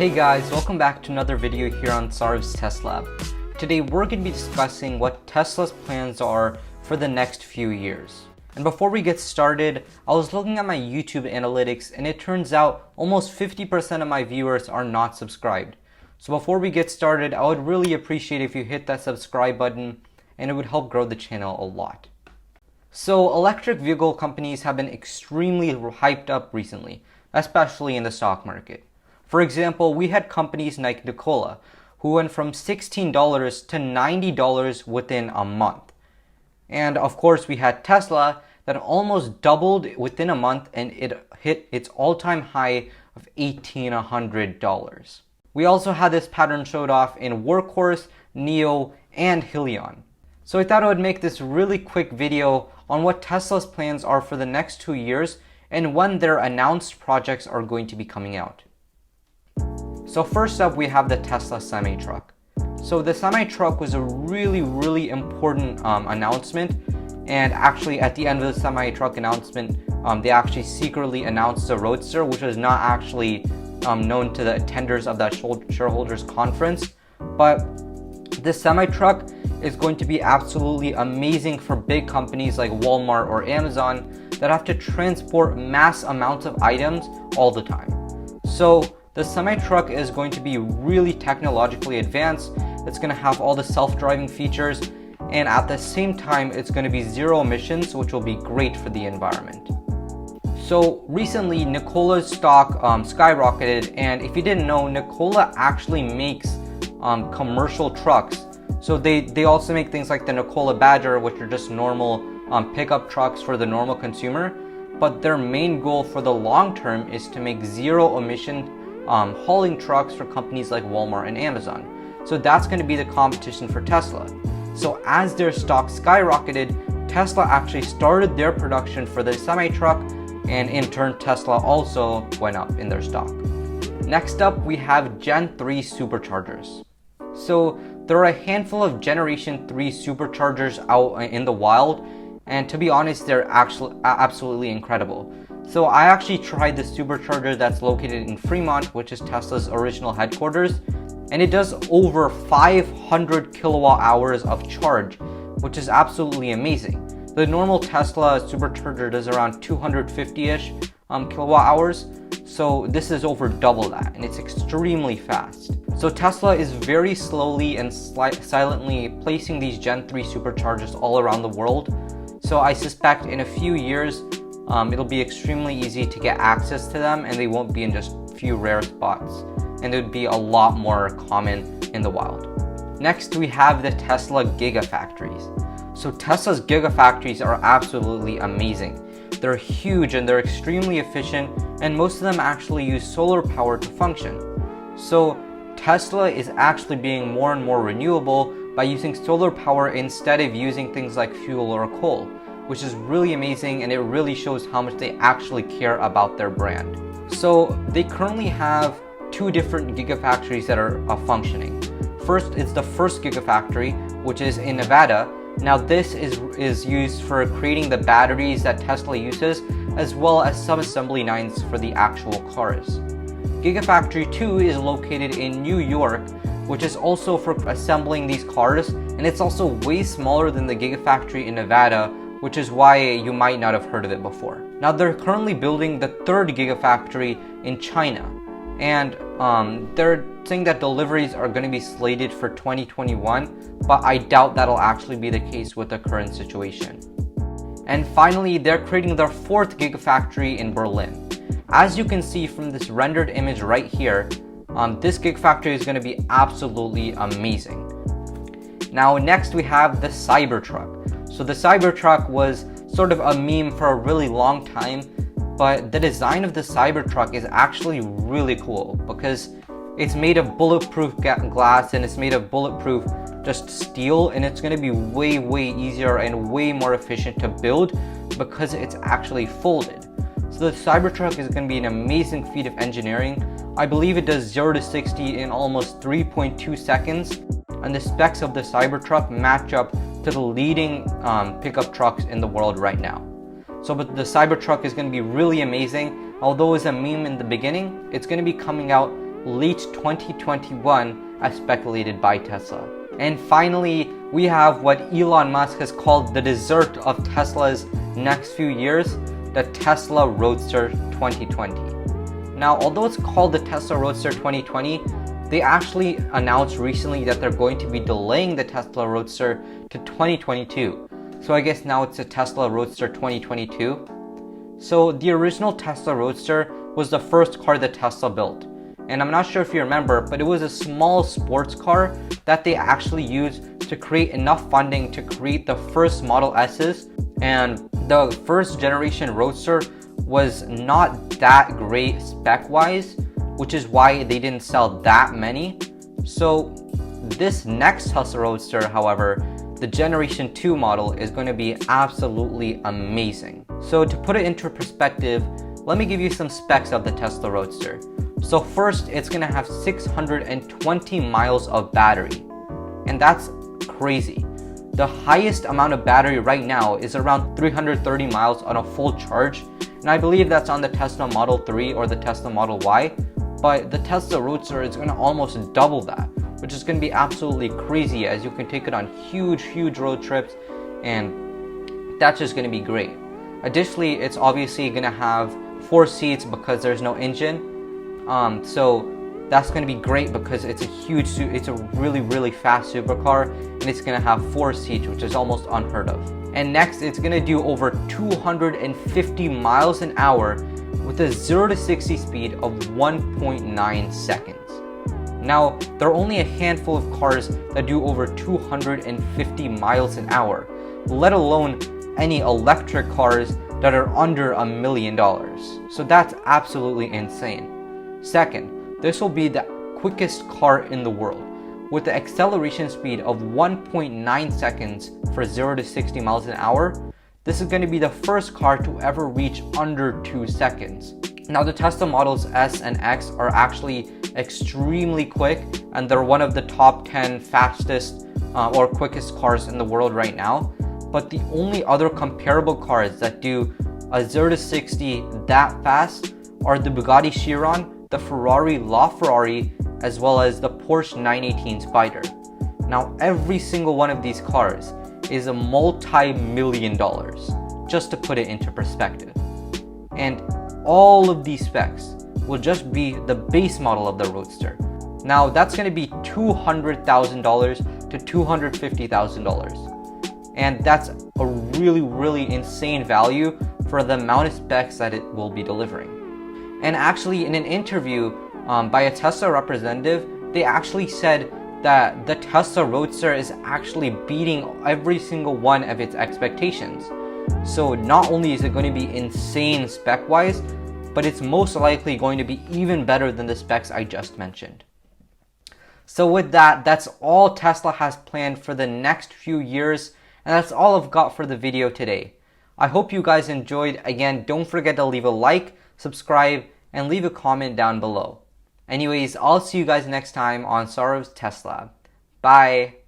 Hey guys, welcome back to another video here on Sarv's Test Lab. Today we're going to be discussing what Tesla's plans are for the next few years. And before we get started, I was looking at my YouTube analytics and it turns out almost 50% of my viewers are not subscribed. So before we get started, I would really appreciate if you hit that subscribe button and it would help grow the channel a lot. So electric vehicle companies have been extremely hyped up recently, especially in the stock market. For example, we had companies like Nikola, who went from $16 to $90 within a month. And of course, we had Tesla that almost doubled within a month and it hit its all-time high of $1,800. We also had this pattern showed off in Workhorse, Neo, and Helion. So I thought I would make this really quick video on what Tesla's plans are for the next 2 years and when their announced projects are going to be coming out. So first up, we have the Tesla semi-truck. So the semi-truck was a really important announcement, and actually at the end of the semi-truck announcement, they actually secretly announced the Roadster, which was not actually known to the attenders of that shareholders conference. But this semi-truck is going to be absolutely amazing for big companies like Walmart or Amazon that have to transport mass amounts of items all the time. So the semi-truck is going to be really technologically advanced. It's going to have all the self-driving features, and at the same time, it's going to be zero emissions, which will be great for the environment. So recently, Nikola's stock skyrocketed, and if you didn't know, Nikola actually makes commercial trucks. So they also make things like the Nikola Badger, which are just normal pickup trucks for the normal consumer. But their main goal for the long term is to make zero emission hauling trucks for companies like Walmart and Amazon. So that's going to be the competition for Tesla. So as their stock skyrocketed, Tesla actually started their production for the semi-truck, and in turn Tesla also went up in their stock. Next up, we have Gen 3 Superchargers. So there are a handful of Generation 3 Superchargers out in the wild, and to be honest, they're actually absolutely incredible. So I actually tried the supercharger that's located in Fremont, which is Tesla's original headquarters, and it does over 500 kilowatt hours of charge, which is absolutely amazing. The normal Tesla supercharger does around 250-ish kilowatt hours, so this is over double that, and it's extremely fast. So Tesla is very slowly and silently placing these Gen 3 superchargers all around the world. So I suspect in a few years, it'll be extremely easy to get access to them, and they won't be in just a few rare spots, and it would be a lot more common in the wild. Next, we have the Tesla Giga Factories. So Tesla's Giga Factories are absolutely amazing. They're huge and they're extremely efficient, and most of them actually use solar power to function. So Tesla is actually being more and more renewable by using solar power instead of using things like fuel or coal, which is really amazing, and it really shows how much they actually care about their brand. So they currently have 2 different Gigafactories that are functioning. First, it's the first Gigafactory, which is in Nevada. Now this is used for creating the batteries that Tesla uses, as well as some assembly lines for the actual cars. Gigafactory 2 is located in New York, which is also for assembling these cars, and it's also way smaller than the Gigafactory in Nevada, which is why you might not have heard of it before. Now they're currently building the 3rd Gigafactory in China, and they're saying that deliveries are going to be slated for 2021, but I doubt that'll actually be the case with the current situation. And finally, they're creating their 4th Gigafactory in Berlin. As you can see from this rendered image right here, this Gigafactory is going to be absolutely amazing. Now next we have the Cybertruck. So the Cybertruck was sort of a meme for a really long time, but the design of the Cybertruck is actually really cool because it's made of bulletproof glass, and it's made of bulletproof just steel, and it's going to be way easier and way more efficient to build because it's actually folded. So the Cybertruck is going to be an amazing feat of engineering. I believe it does 0 to 60 in almost 3.2 seconds, and the specs of the Cybertruck match up to the leading pickup trucks in the world right now. So but the Cybertruck is going to be really amazing. Although it's a meme in the beginning, it's going to be coming out late 2021 as speculated by Tesla. And finally, we have what Elon Musk has called the dessert of Tesla's next few years, the Tesla Roadster 2020. Now, although it's called the Tesla Roadster 2020, they actually announced recently that they're going to be delaying the Tesla Roadster to 2022. So I guess now it's a Tesla Roadster 2022. So the original Tesla Roadster was the first car that Tesla built. And I'm not sure if you remember, but it was a small sports car that they actually used to create enough funding to create the first Model S's. And the first generation Roadster was not that great spec-wise, which is why they didn't sell that many. So this next Tesla Roadster, however, the Generation 2 model is going to be absolutely amazing. So to put it into perspective, let me give you some specs of the Tesla Roadster. So first, it's going to have 620 miles of battery, and that's crazy. The highest amount of battery right now is around 330 miles on a full charge, and I believe that's on the Tesla Model 3 or the Tesla Model Y, but the Tesla Roadster is going to almost double that, which is going to be absolutely crazy as you can take it on huge road trips, and that's just going to be great. Additionally, it's obviously going to have 4 seats because there's no engine. So that's going to be great because it's a really fast supercar, and it's going to have 4 seats, which is almost unheard of. And next, it's going to do over 250 miles an hour with a 0 to 60 speed of 1.9 seconds. Now, there are only a handful of cars that do over 250 miles an hour, let alone any electric cars that are under $1 million. So that's absolutely insane. Second, this will be the quickest car in the world with the acceleration speed of 1.9 seconds for 0 to 60 miles an hour. This is going to be the first car to ever reach under 2 seconds. Now, the Tesla Models S and X are actually extremely quick, and they're one of the top 10 fastest or quickest cars in the world right now. But the only other comparable cars that do a 0 to 60 that fast are the Bugatti Chiron, the Ferrari LaFerrari, as well as the Porsche 918 Spyder. Now, every single one of these cars is a multi-million dollars, just to put it into perspective. And all of these specs will just be the base model of the Roadster. Now, that's going to be $200,000 to $250,000. And that's a really insane value for the amount of specs that it will be delivering. And actually, in an interview by a Tesla representative, they actually said that the Tesla Roadster is actually beating every single one of its expectations. So not only is it going to be insane spec-wise, but it's most likely going to be even better than the specs I just mentioned. So with that, that's all Tesla has planned for the next few years, and that's all I've got for the video today. I hope you guys enjoyed. Again, don't forget to leave a like, subscribe, and leave a comment down below. Anyways, I'll see you guys next time on Saurav's Test Lab. Bye!